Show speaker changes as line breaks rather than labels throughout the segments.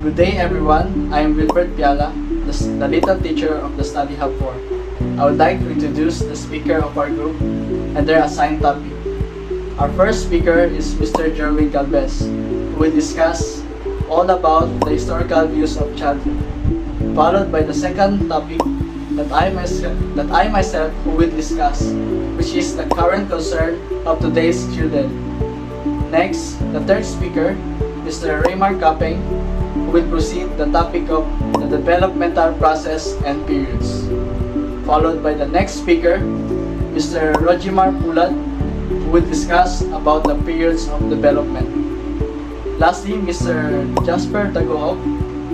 Good day everyone, I am Wilbert Piala, the little teacher of the Study Hub 4. I would like to introduce the speaker of our group and their assigned topic. Our first speaker is Mr. Jerwin Galvez, who will discuss all about the historical views of childhood, followed by the second topic that I myself will discuss, which is the current concern of today's children. Next, the third speaker, Mr. Raymar Kapeng, who will proceed the topic of the developmental process and periods. Followed by the next speaker, Mr. Rojimar Pulad, who will discuss about the periods of development. Lastly, Mr. Jasper Tagohok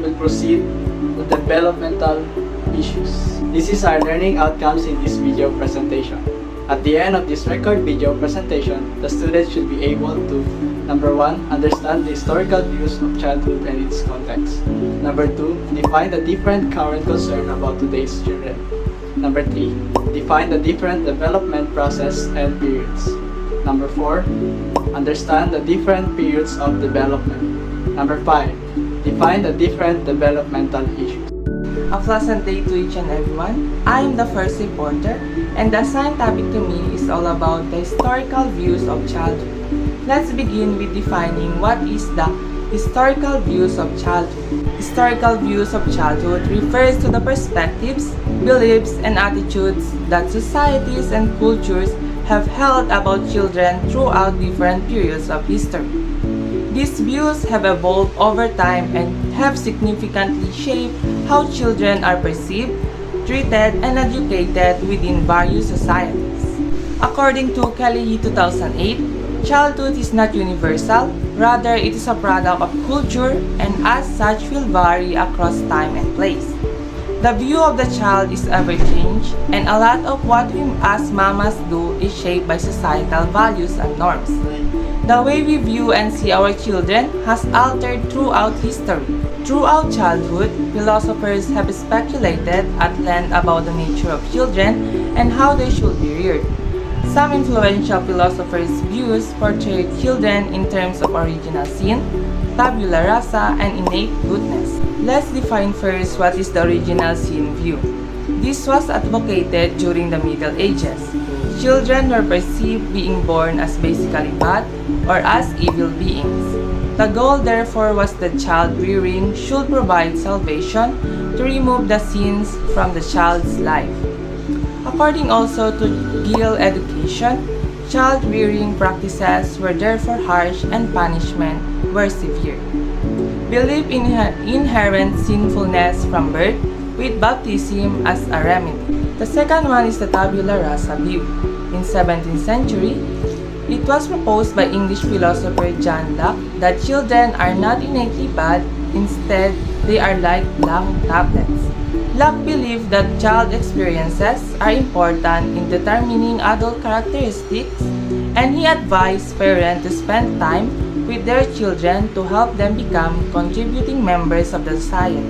will proceed the developmental issues. This is our learning outcomes in this video presentation. At the end of this record video presentation, the students should be able to: number 1, understand the historical views of childhood and its context. Number 2, define the different current concern about today's children. Number 3, define the different development process and periods. Number 4, understand the different periods of development. Number 5, define the different developmental issues.
A pleasant day to each and everyone. I am the first reporter, and the assigned topic to me is all about the historical views of childhood. Let's begin with defining what is the historical views of childhood. Historical views of childhood refers to the perspectives, beliefs, and attitudes that societies and cultures have held about children throughout different periods of history. These views have evolved over time and have significantly shaped how children are perceived, treated, and educated within various societies. According to Kelly 2008, childhood is not universal, rather it is a product of culture and as such will vary across time and place. The view of the child is ever-changed, and a lot of what we as mamas do is shaped by societal values and norms. The way we view and see our children has altered throughout history. Throughout childhood, philosophers have speculated at length about the nature of children and how they should be reared. Some influential philosophers' views portray children in terms of original sin, tabula rasa, and innate goodness. Let's define first what is the original sin view. This was advocated during the Middle Ages. Children were perceived being born as basically bad or as evil beings. The goal therefore was that child rearing should provide salvation to remove the sins from the child's life. According also to Gill education, child rearing practices were therefore harsh and punishment were severe. Belief in inherent sinfulness from birth with baptism as a remedy. The second one is the tabula rasa view. In 17th century, it was proposed by English philosopher John Locke that children are not innately bad, instead they are like blank tablets. Locke believed that child experiences are important in determining adult characteristics, and he advised parents to spend time with their children to help them become contributing members of the society.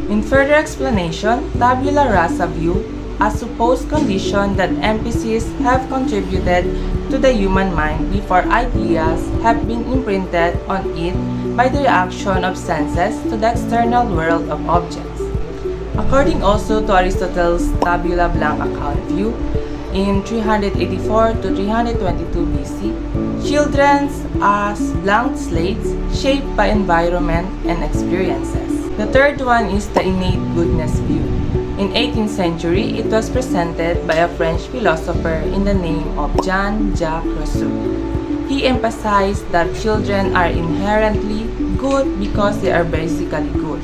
In further explanation, tabula rasa view, a supposed condition that emphases have contributed to the human mind before ideas have been imprinted on it by the reaction of senses to the external world of objects. According also to Aristotle's tabula blank account view, in 384 to 322 BC, children are blank slates shaped by environment and experiences. The third one is the innate goodness view. In 18th century, it was presented by a French philosopher in the name of Jean-Jacques Rousseau. He emphasized that children are inherently good because they are basically good.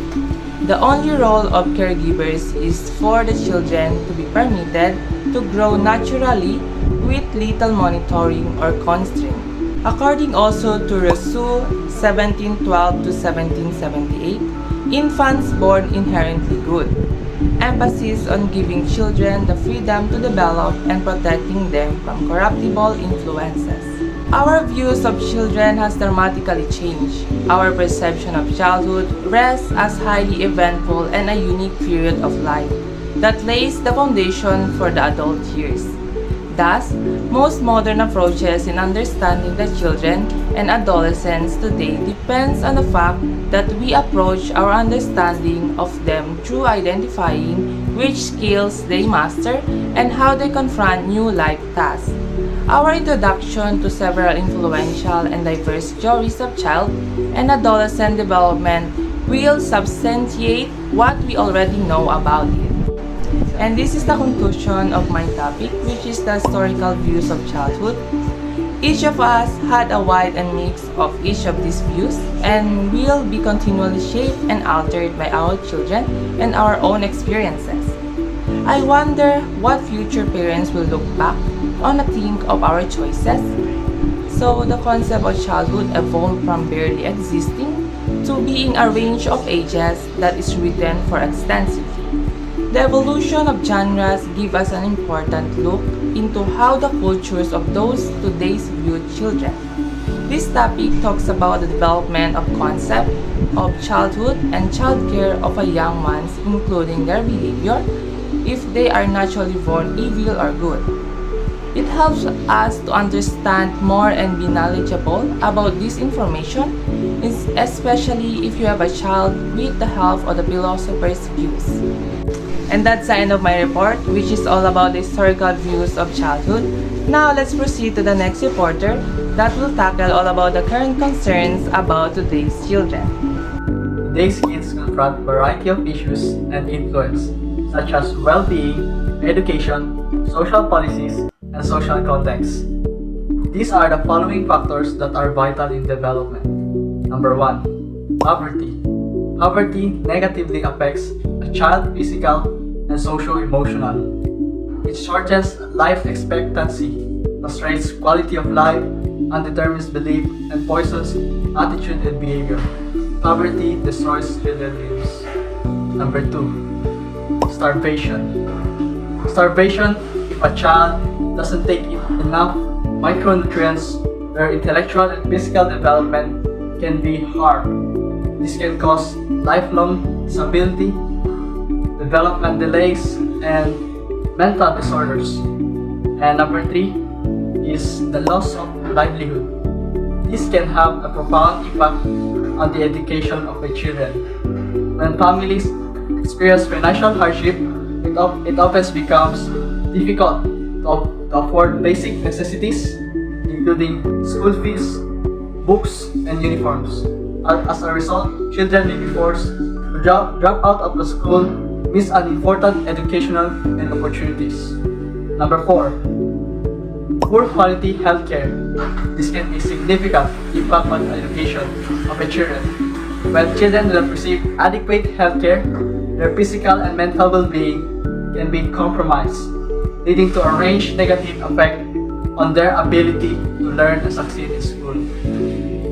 The only role of caregivers is for the children to be permitted to grow naturally with little monitoring or constraint. According also to Rousseau, 1712 to 1778, infants born inherently good. Emphasis on giving children the freedom to develop and protecting them from corruptible influences. Our views of children has dramatically changed. Our perception of childhood rests as highly eventful and a unique period of life that lays the foundation for the adult years. Thus, most modern approaches in understanding the children and adolescents today depends on the fact that we approach our understanding of them through identifying which skills they master and how they confront new life tasks. Our introduction to several influential and diverse theories of child and adolescent development will substantiate what we already know about it. And this is the conclusion of my topic, which is the historical views of childhood. Each of us had a wide and mix of each of these views and will be continually shaped and altered by our children and our own experiences. I wonder what future parents will look back on and think of our choices. So the concept of childhood evolved from barely existing to being a range of ages that is written for extensively. The evolution of genres give us an important look into how the cultures of those today's view children. This topic talks about the development of concept of childhood and childcare of a young ones, including their behavior, if they are naturally born evil or good. It helps us to understand more and be knowledgeable about this information, especially if you have a child with the help of the philosopher's views. And that's the end of my report, which is all about the historical views of childhood. Now let's proceed to the next reporter that will tackle all about the current concerns about today's children.
Today's kids confront a variety of issues and influence, such as well-being, education, social policies, and social context. These are the following factors that are vital in development. Number 1. Poverty. Poverty negatively affects a child's physical and socio-emotional. It shortens life expectancy, frustrates quality of life, undetermines belief, and poisons attitude and behavior. Poverty destroys children's dreams. Number 2. Starvation. Starvation, if a child doesn't take in enough micronutrients, their intellectual and physical development can be harmed. This can cause lifelong disability, development delays, and mental disorders. And number 3 is the loss of livelihood. This can have a profound impact on the education of the children. When families experience financial hardship, it often becomes difficult to afford basic necessities, including school fees, books, and uniforms. As a result, children may be forced to drop out of the school, miss an important educational and opportunities. Number 4. Poor quality healthcare. This can be significant impact on education of the children. When children do not receive adequate healthcare, their physical and mental well-being can be compromised, leading to a range negative effect on their ability to learn and succeed in school.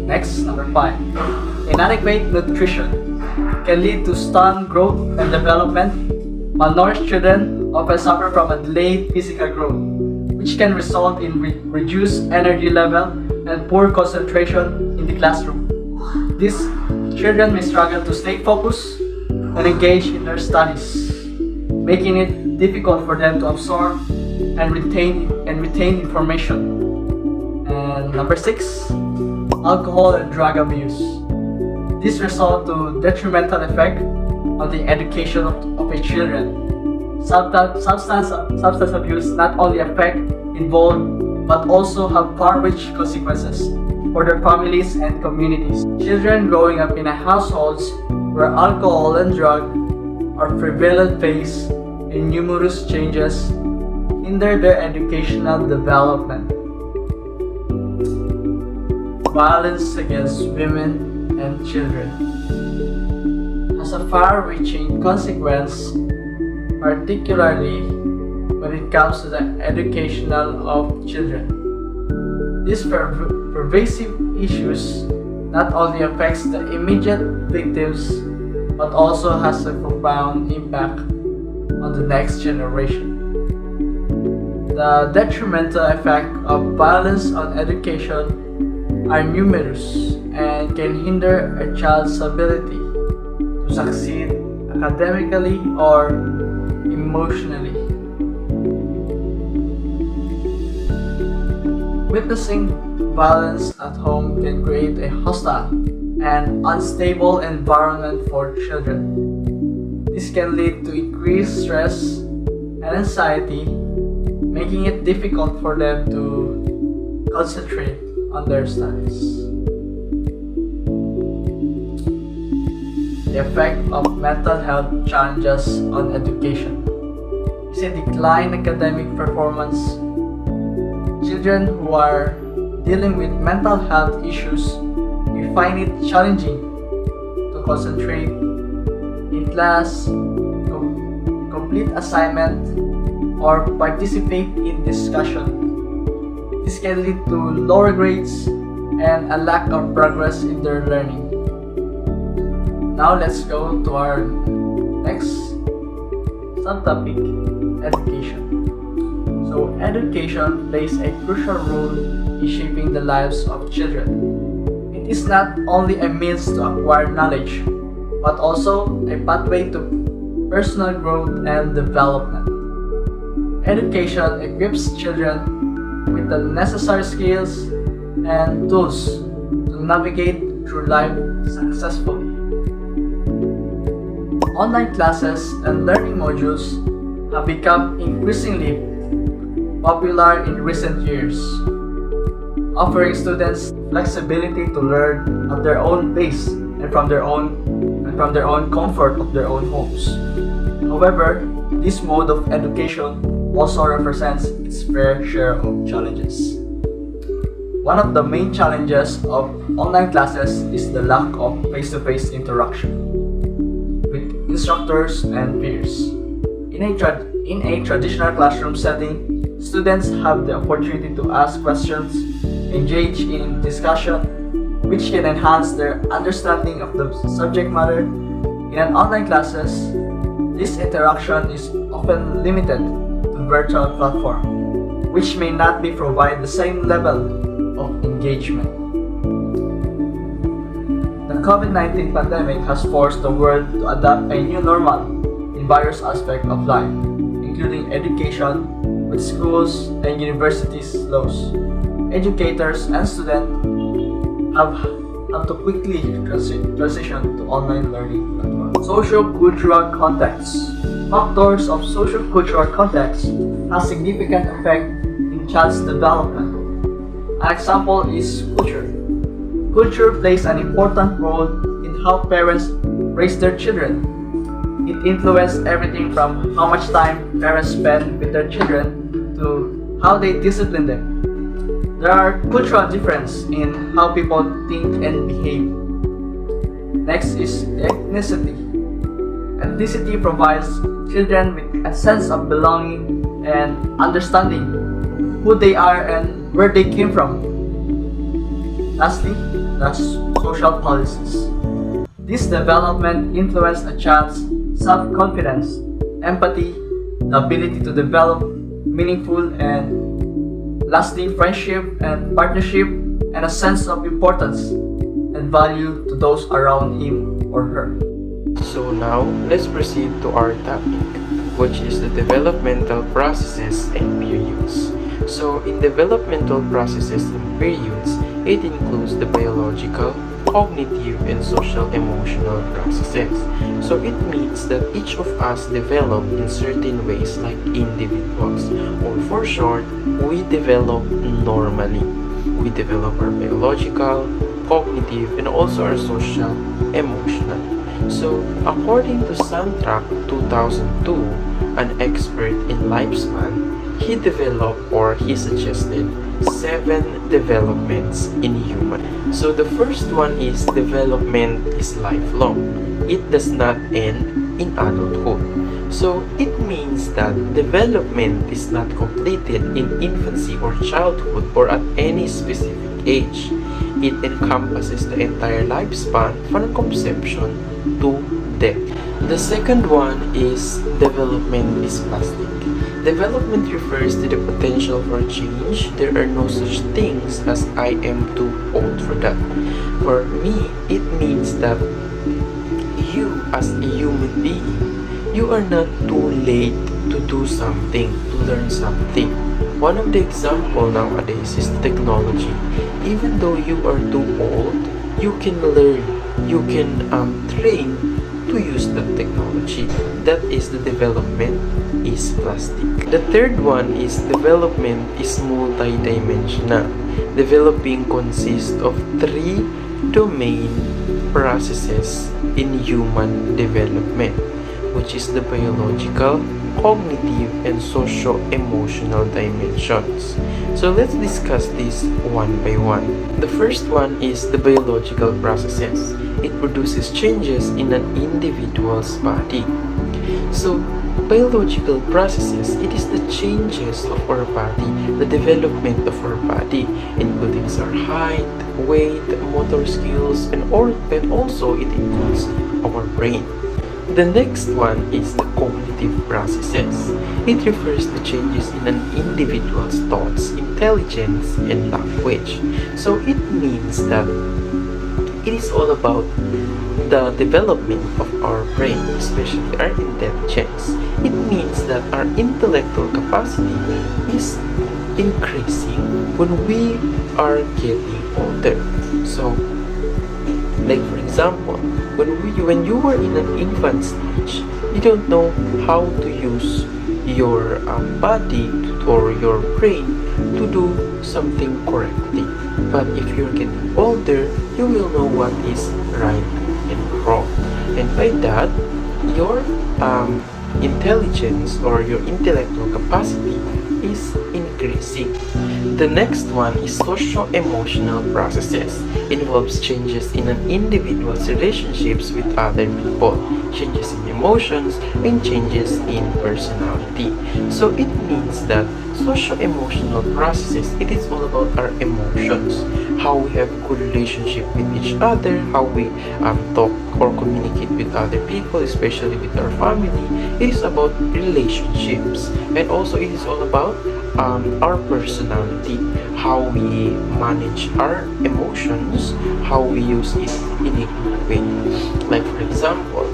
Next, number 5. Inadequate nutrition can lead to stunted growth and development. Malnourished children often suffer from a delayed physical growth, which can result in reduced energy level and poor concentration in the classroom. These children may struggle to stay focused and engage in their studies, making it difficult for them to absorb and retain information. And number 6, alcohol and drug abuse. This result to detrimental effect on the education of a children. Substance abuse not only affect involved but also have far-reaching consequences for their families and communities. Children growing up in households where alcohol and drugs are prevalent face in numerous changes hinder their educational development. Violence against women and children has a far-reaching consequence, particularly when it comes to the educational of children. These pervasive issues not only affects the immediate victims but also has a profound impact on the next generation. The detrimental effect of violence on education are numerous and can hinder a child's ability to succeed academically or emotionally. Witnessing violence at home can create a hostile and unstable environment for children. This can lead to increased stress and anxiety, making it difficult for them to concentrate on their studies. The effect of mental health challenges on education is a decline in academic performance. Children who are dealing with mental health issues may find it challenging to concentrate in class, complete assignment, or participate in discussion. This can lead to lower grades and a lack of progress in their learning. Now let's go to our next subtopic, education. So education plays a crucial role in shaping the lives of children. It is not only a means to acquire knowledge, but also a pathway to personal growth and development. Education equips children with the necessary skills and tools to navigate through life successfully. Online classes and learning modules have become increasingly popular in recent years, offering students flexibility to learn at their own pace and from their own comfort of their own homes. However, this mode of education also represents its fair share of challenges. One of the main challenges of online classes is the lack of face-to-face interaction with instructors and peers. In a traditional classroom setting, students have the opportunity to ask questions, engage in discussion, which can enhance their understanding of the subject matter. In an online classes, this interaction is often limited to virtual platform, which may not provide the same level of engagement. The COVID-19 pandemic has forced the world to adapt a new normal in various aspects of life, including education, with schools and universities closed. Educators and students have to quickly transition to online learning platforms. Socio-cultural context. Factors of socio-cultural context have significant effect in child's development. An example is culture. Culture plays an important role in how parents raise their children. It influences everything from how much time parents spend with their children to how they discipline them. There are cultural differences in how people think and behave. Next is ethnicity. Ethnicity provides children with a sense of belonging and understanding who they are and where they came from. Lastly, that's social policies. This development influences a child's self-confidence, empathy, the ability to develop meaningful and lasting friendship and partnership, and a sense of importance and value to those around him or her.
So now, let's proceed to our topic, which is the developmental processes and periods. So, in developmental processes and periods, it includes the biological, cognitive, and social emotional processes. So, it means that each of us develop in certain ways like individuals, or for short, we develop normally. We develop our biological, cognitive, and also our social, emotional. So, according to Sandrak 2002, an expert in lifespan, he developed or he suggested 7 developments in human. So the first one is development is lifelong. It does not end in adulthood. So it means that development is not completed in infancy or childhood or at any specific age. It encompasses the entire lifespan from conception to death. The second one is development is plastic. Development refers to the potential for change. There are no such things as I am too old for that. For me, it means that you as a human being, you are not too late to do something, to learn something. One of the example nowadays is technology. Even though you are too old, you can learn, you can train to use that technology. That is the development is plastic. The third one is development is multidimensional. Developing consists of three domain processes in human development, which is the biological, cognitive, and socio-emotional dimensions. So let's discuss this one by one. The first one is the biological processes. It produces changes in an individual's body. So biological processes, it is the changes of our body, the development of our body, including our height, weight, motor skills, and also it includes our brain. The next one is the cognitive processes. It refers to changes in an individual's thoughts, intelligence, and language. So it means that it is all about the development of our brain, especially our intelligence. It means that our intellectual capacity is increasing when we are getting older. So, like for example, when you were in an infant stage, you don't know how to use your body or your brain to do something correctly. But if you're getting older, you will know what is right and wrong. And by that, your intelligence or your intellectual capacity is increasing. The next one is socio-emotional processes. It involves changes in an individual's relationships with other people, changes in emotions, and changes in personality. So it means that socio-emotional processes, it is all about our emotions, how we have good relationship with each other, how we talk or communicate with other people, especially with our family. It is about relationships, and also it is all about our personality, how we manage our emotions, how we use it in a good way. Like for example,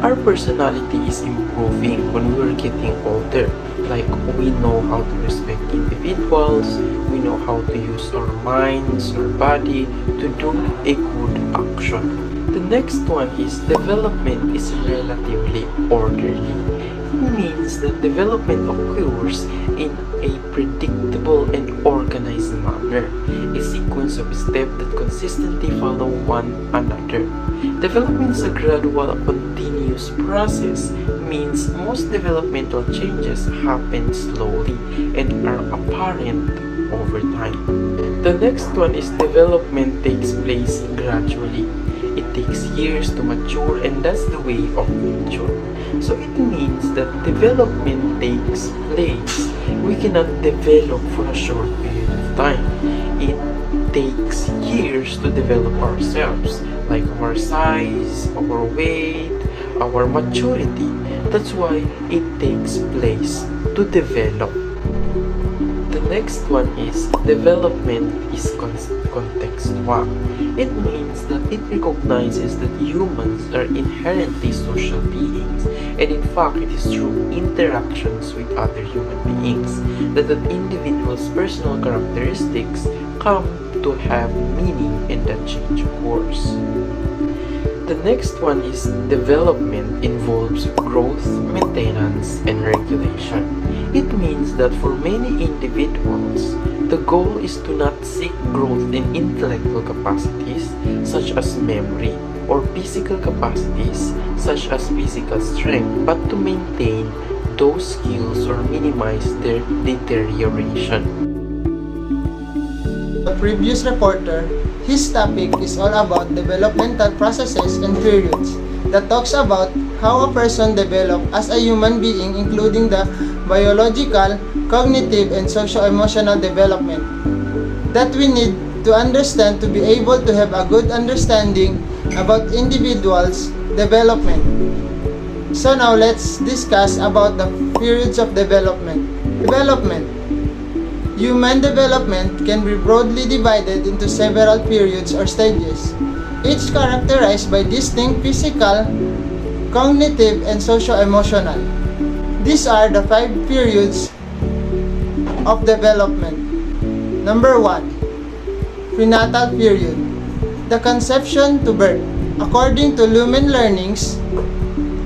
our personality is improving when we're getting older. Like we know how to respect individuals, we know how to use our minds, our body to do a good action. The next one is development is relatively orderly. It means that development occurs in a predictable and organized manner, a sequence of steps that consistently follow one another. Development is a gradual, continuous process, means most developmental changes happen slowly and are apparent over time. The next one is development takes place gradually. It takes years to mature, and that's the way of nature. So it means that development takes place. We cannot develop for a short period of time. It takes years to develop ourselves, like our size, our weight, our maturity. That's why it takes place to develop. The next one is development is contextual. It means that it recognizes that humans are inherently social beings, and in fact it is through interactions with other human beings that an individual's personal characteristics come to have meaning and that change occurs. The next one is development involves growth, maintenance, and regulation. It means that for many individuals, the goal is to not seek growth in intellectual capacities such as memory or physical capacities such as physical strength, but to maintain those skills or minimize their deterioration.
The previous reporter, his topic is all about developmental processes and periods that talks about how a person develops as a human being, including the biological, cognitive, and socio-emotional development that we need to understand to be able to have a good understanding about individuals' development. So now let's discuss about the periods of development. Human development can be broadly divided into several periods or stages, each characterized by distinct physical, cognitive, and socio-emotional. These are the 5 periods of development. Number 1. Prenatal period. The conception to birth. According to Lumen Learnings,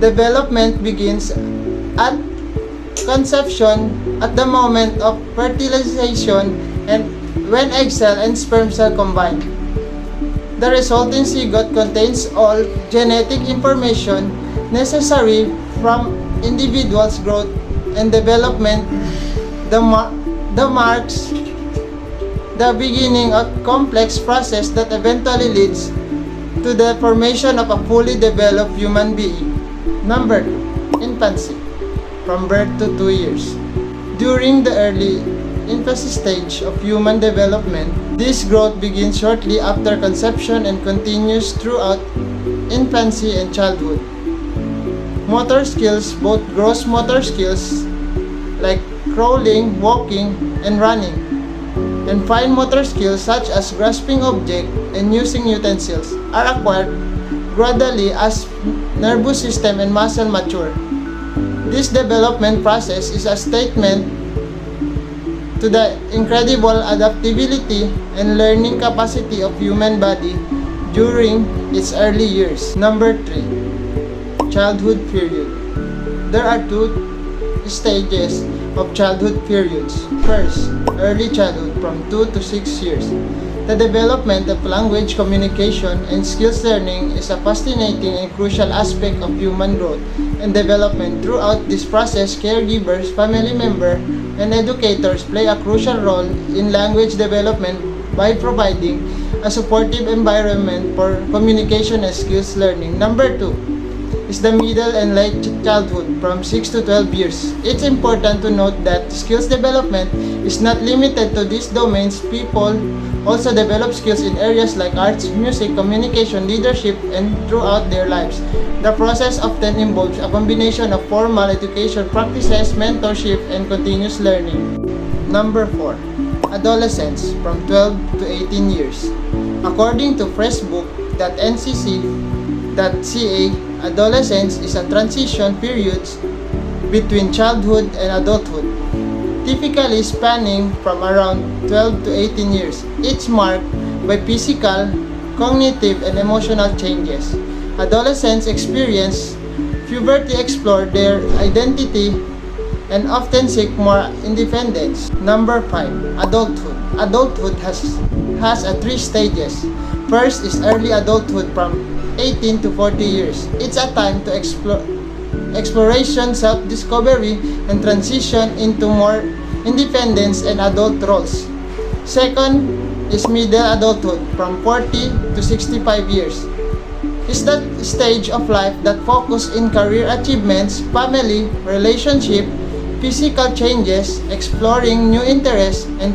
development begins at conception at the moment of fertilization and when egg cell and sperm cell combine. The resulting zygote contains all genetic information necessary from individual's growth and development. The marks the beginning of complex process that eventually leads to the formation of a fully developed human being. Number 2. Infancy. From birth to 2 years. During the early infancy stage of human development, this growth begins shortly after conception and continues throughout infancy and childhood. Motor skills, both gross motor skills like crawling, walking, and running, and fine motor skills such as grasping objects and using utensils are acquired gradually as nervous system and muscle mature. This development process is a statement to the incredible adaptability and learning capacity of human body during its early years. Number 3. Childhood period. There are 2 stages of childhood periods. First, early childhood from 2 to 6 years. The development of language, communication, and skills learning is a fascinating and crucial aspect of human growth and development. Throughout this process, caregivers, family members, and educators play a crucial role in language development by providing a supportive environment for communication and skills learning. Number 2 is the middle and late childhood from 6 to 12 years. It's important to note that skills development is not limited to these domains. People also develop skills in areas like arts, music, communication, leadership, and throughout their lives. The process often involves a combination of formal education practices, mentorship, and continuous learning. Number 4. Adolescence from 12 to 18 years. According to freshbook.ncc.ca, adolescence is a transition period between childhood and adulthood, typically spanning from around 12 to 18 years. It's marked by physical, cognitive, and emotional changes. Adolescents experience puberty, explore their identity, and often seek more independence. Number 5. Adulthood. Adulthood has 3 stages. First is early adulthood from 18 to 40 years. It's a time to exploration, self-discovery, and transition into more independence and adult roles. Second is middle adulthood from 40 to 65 years. It's that stage of life that focuses in career achievements, family, relationship, physical changes, exploring new interests, and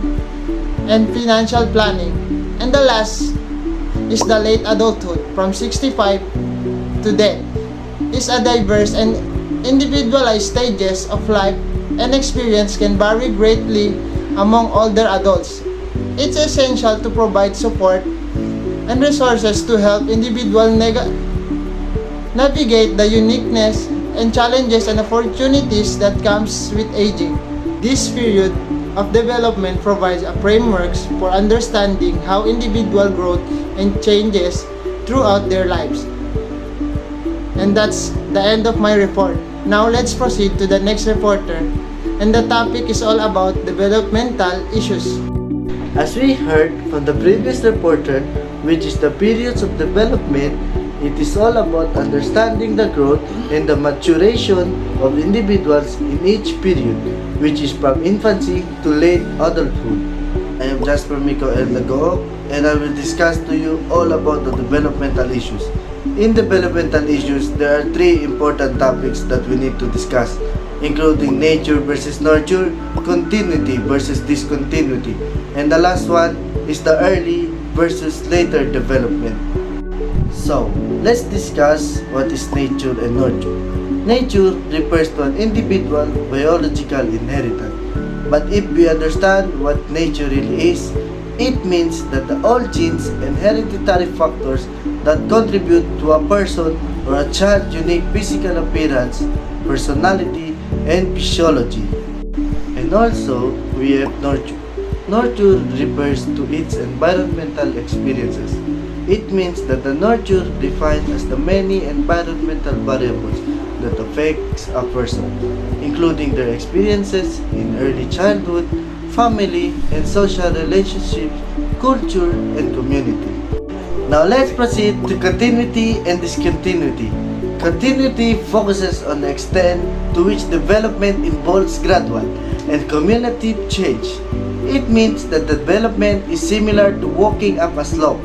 financial planning. And the last is the late adulthood from 65 to death. It's a diverse and individualized stages of life, and experience can vary greatly among older adults. It's essential to provide support and resources to help individuals navigate the uniqueness and challenges and opportunities that comes with aging. This period of development provides a framework for understanding how individual growth and changes throughout their lives. And that's the end of my report. Now let's proceed to the next reporter, and the topic is all about developmental issues.
As we heard from the previous reporter, which is the periods of development, it is all about understanding the growth and the maturation of individuals in each period, which is from infancy to late adulthood. I am Jasper Miko Erlago, and I will discuss to you all about the developmental issues. In developmental issues, there are 3 important topics that we need to discuss, including nature versus nurture, continuity versus discontinuity, and the last one is the early versus later development. So, let's discuss what is nature and nurture. Nature refers to an individual biological inheritance. But if we understand what nature really is, it means that all genes and hereditary factors that contribute to a person or a child's unique physical appearance, personality, and physiology. And And also, we have nurture. Nurture refers to its environmental experiences. It means that the nurture defined as the many environmental variables that affects a person, including their experiences in early childhood, family and social relationships, culture, and community. Now let's proceed to continuity and discontinuity. Continuity focuses on the extent to which development involves gradual and cumulative change. It means that development is similar to walking up a slope,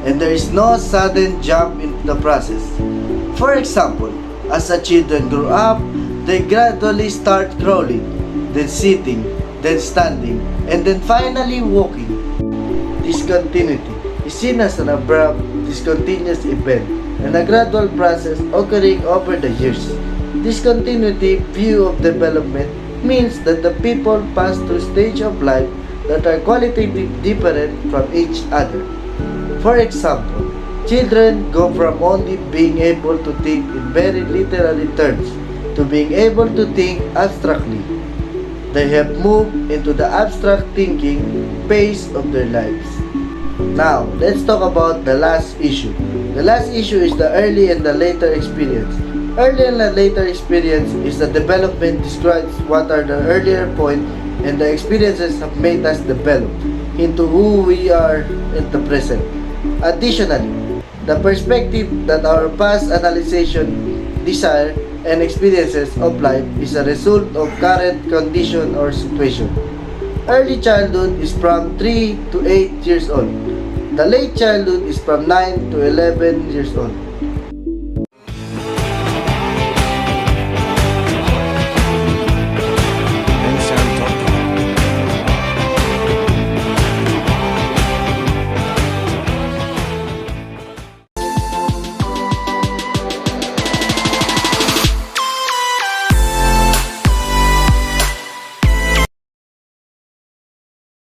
and there is no sudden jump into the process. For example, as the children grow up, they gradually start crawling, then sitting, then standing, and then finally walking. Discontinuity is seen as an abrupt, discontinuous event and a gradual process occurring over the years. Discontinuity view of development means that the people pass through stages of life that are qualitatively different from each other. For example, children go from only being able to think in very literary terms to being able to think abstractly. They have moved into the abstract thinking phase of their lives. Now, let's talk about the last issue. The last issue is the early and the later experience. Early and the later experience is the development describes what are the earlier point and the experiences have made us develop into who we are in the present. Additionally, the perspective that our past analysis, desire, and experiences of life is a result of current condition or situation. Early childhood is from 3 to 8 years old. The late childhood is from 9 to 11 years old.